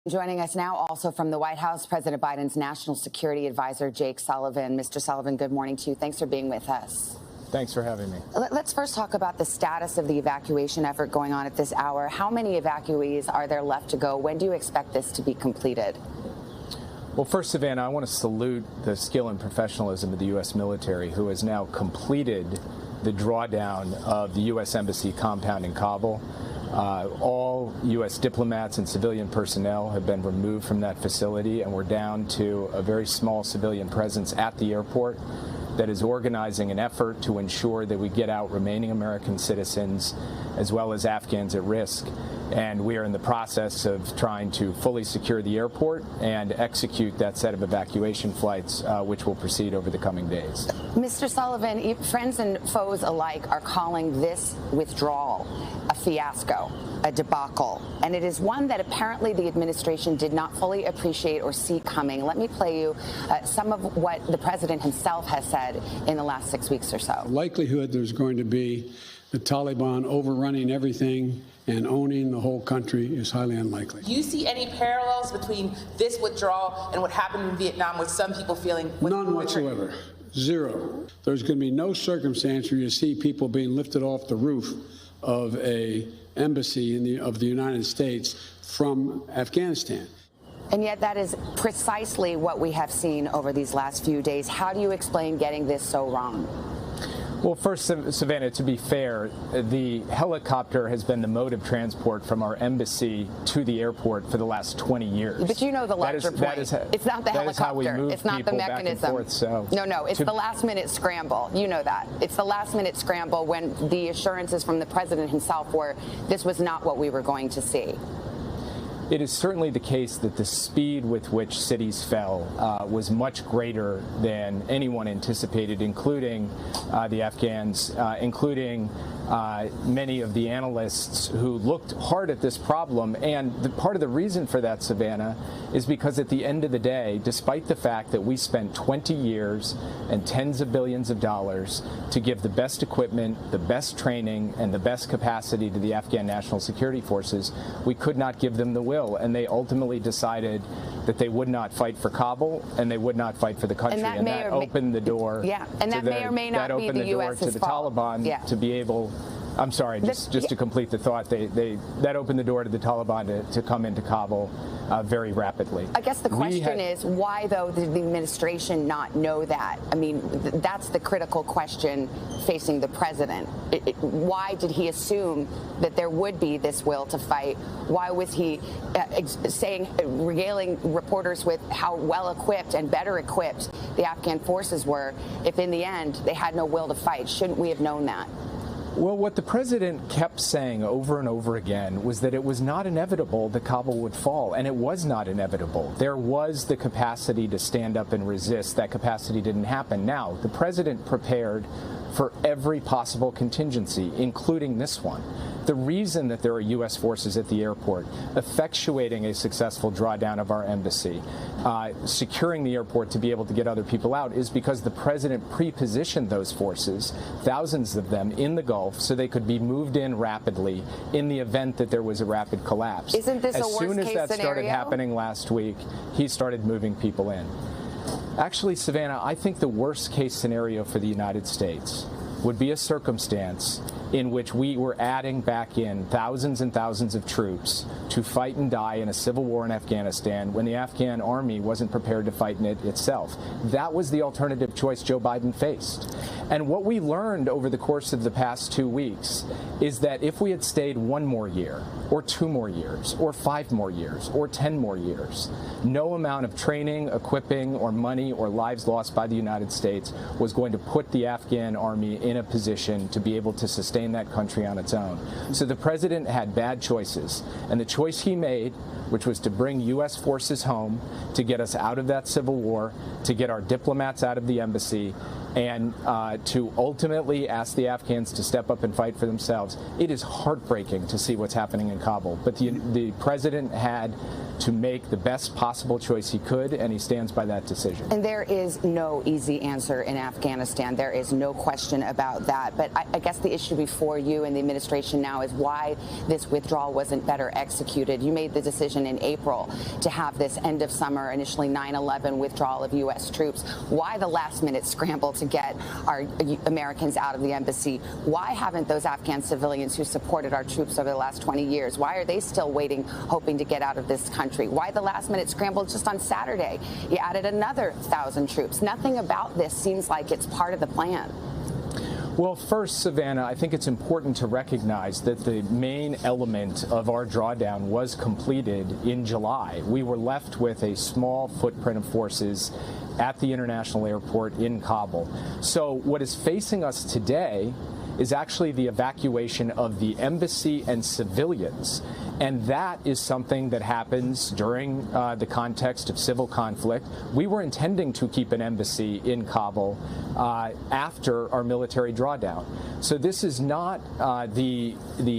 Joining us now also from the White House, President Biden's National Security Advisor, Jake Sullivan. Mr. Sullivan, good morning to you. Thanks for being with us. Thanks for having me. Let's first talk about the status of the evacuation effort going on at this hour. How many evacuees are there left to go? When do you expect this to be completed? Well, first, Savannah, I want to salute the skill and professionalism of the U.S. military, who has now completed the drawdown of the U.S. Embassy compound in Kabul. All U.S. diplomats and civilian personnel have been removed from that facility, and we're down to a very small civilian presence at the airport that is organizing an effort to ensure that we get out remaining American citizens as well as Afghans at risk. And we are in the process of trying to fully secure the airport and execute that set of evacuation flights, which will proceed over the coming days. Mr. Sullivan, friends and foes alike are calling this withdrawal a fiasco, a debacle, and it is one that apparently the administration did not fully appreciate or see coming. Let me play you some of what the president himself has said in the last 6 weeks or so. The likelihood there's going to be the Taliban overrunning everything and owning the whole country is highly unlikely. Do you see any parallels between this withdrawal and what happened in Vietnam, with some people feeling... None whatsoever. Zero. There's going to be no circumstance where you see people being lifted off the roof of a embassy of the United States from Afghanistan. And yet that is precisely what we have seen over these last few days. How do you explain getting this so wrong? Well, first, Savannah, to be fair, the helicopter has been the mode of transport from our embassy to the airport for the last 20 years. But you know the larger point. It's not the helicopter. It's not the mechanism. No, it's the last-minute scramble. You know that. It's the last-minute scramble when the assurances from the president himself were this was not what we were going to see. It is certainly the case that the speed with which cities fell was much greater than anyone anticipated, including the Afghans, including many of the analysts who looked hard at this problem. And part of the reason for that, Savannah, is because at the end of the day, despite the fact that we spent 20 years and tens of billions of dollars to give the best equipment, the best training, and the best capacity to the Afghan National Security Forces, we could not give them the will. And they ultimately decided that they would not fight for Kabul and they would not fight for the country. And that opened the door. Yeah, and that may or may not be the U.S.'s fault. Taliban to be able. I'm sorry, just to complete the thought, that opened the door to the Taliban to come into Kabul very rapidly. I guess the question is, why, though, did the administration not know that? I mean, that's the critical question facing the president. Why did he assume that there would be this will to fight? Why was he regaling reporters with how well-equipped and better equipped the Afghan forces were if in the end they had no will to fight? Shouldn't we have known that? Well, what the president kept saying over and over again was that it was not inevitable that Kabul would fall, and it was not inevitable. There was the capacity to stand up and resist. That capacity didn't happen. Now, the president prepared for every possible contingency, including this one. The reason that there are U.S. forces at the airport effectuating a successful drawdown of our embassy, securing the airport to be able to get other people out, is because the president pre-positioned those forces, thousands of them, in the Gulf so they could be moved in rapidly in the event that there was a rapid collapse. Isn't this a worst-case scenario? As soon as that started happening last week, he started moving people in. Actually, Savannah, I think the worst-case scenario for the United States would be a circumstance in which we were adding back in thousands and thousands of troops to fight and die in a civil war in Afghanistan when the Afghan army wasn't prepared to fight in it itself. That was the alternative choice Joe Biden faced. And what we learned over the course of the past 2 weeks is that if we had stayed 1 more year, or 2 more years, or 5 more years, or 10 more years, no amount of training, equipping, or money, or lives lost by the United States was going to put the Afghan army in a position to be able to sustain that country on its own. So the president had bad choices, and the choice he made, which was to bring U.S. forces home, to get us out of that civil war, to get our diplomats out of the embassy, and to ultimately ask the Afghans to step up and fight for themselves. It is heartbreaking to see what's happening in Kabul, but the president had to make the best possible choice he could, and he stands by that decision. And there is no easy answer in Afghanistan. There is no question about that. But I guess the issue before you and the administration now is why this withdrawal wasn't better executed. You made the decision in April to have this end of summer, initially 9/11 withdrawal of U.S. troops. Why the last-minute scramble to get our Americans out of the embassy? Why haven't those Afghan civilians who supported our troops over the last 20 years, why are they still waiting, hoping to get out of this country? Why the last-minute scramble just on Saturday? You added another 1,000 troops. Nothing about this seems like it's part of the plan. Well, first, Savannah, I think it's important to recognize that the main element of our drawdown was completed in July. We were left with a small footprint of forces at the international airport in Kabul. So what is facing us today is actually the evacuation of the embassy and civilians. And that is something that happens during the context of civil conflict. We were intending to keep an embassy in Kabul after our military drawdown. So this is not the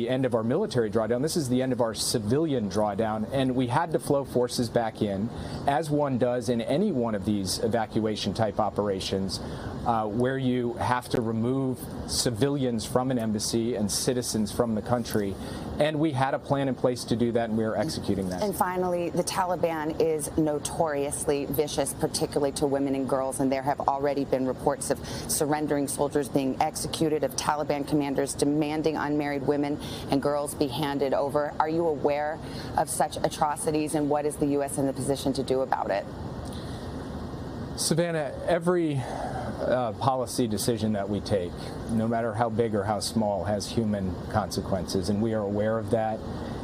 end of our military drawdown. This is the end of our civilian drawdown. And we had to flow forces back in, as one does in any one of these evacuation type operations, where you have to remove civilians from an embassy and citizens from the country. And we had a plan in place to do that, and we are executing that. And finally, the Taliban is notoriously vicious, particularly to women and girls, and there have already been reports of surrendering soldiers being executed, of Taliban commanders demanding unmarried women and girls be handed over. Are you aware of such atrocities, and what is the U.S. in the position to do about it? Savannah, every policy decision that we take, no matter how big or how small, has human consequences, and we are aware of that.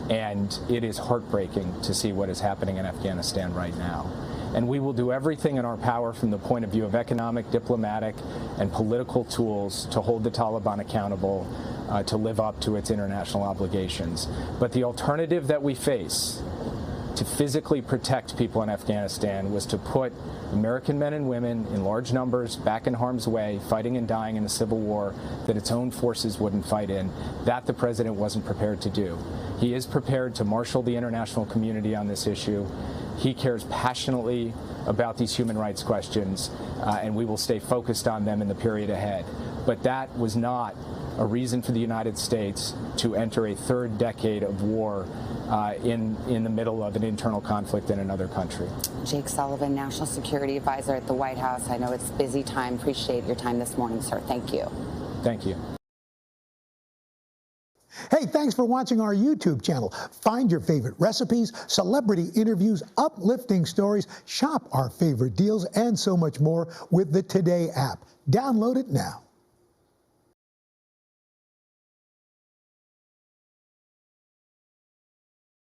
And it is heartbreaking to see what is happening in Afghanistan right now. And we will do everything in our power from the point of view of economic, diplomatic, and political tools to hold the Taliban accountable, to live up to its international obligations. But the alternative that we face to physically protect people in Afghanistan was to put American men and women in large numbers back in harm's way, fighting and dying in a civil war that its own forces wouldn't fight in. That the president wasn't prepared to do. He is prepared to marshal the international community on this issue. He cares passionately about these human rights questions, and we will stay focused on them in the period ahead. But that was not a reason for the United States to enter a third decade of war in the middle of an internal conflict in another country. Jake Sullivan, National Security Advisor at the White House. I know it's a busy time. Appreciate your time this morning, sir. Thank you. Thank you. Hey, thanks for watching our YouTube channel. Find your favorite recipes, celebrity interviews, uplifting stories, shop our favorite deals, and so much more with the Today app. Download it now.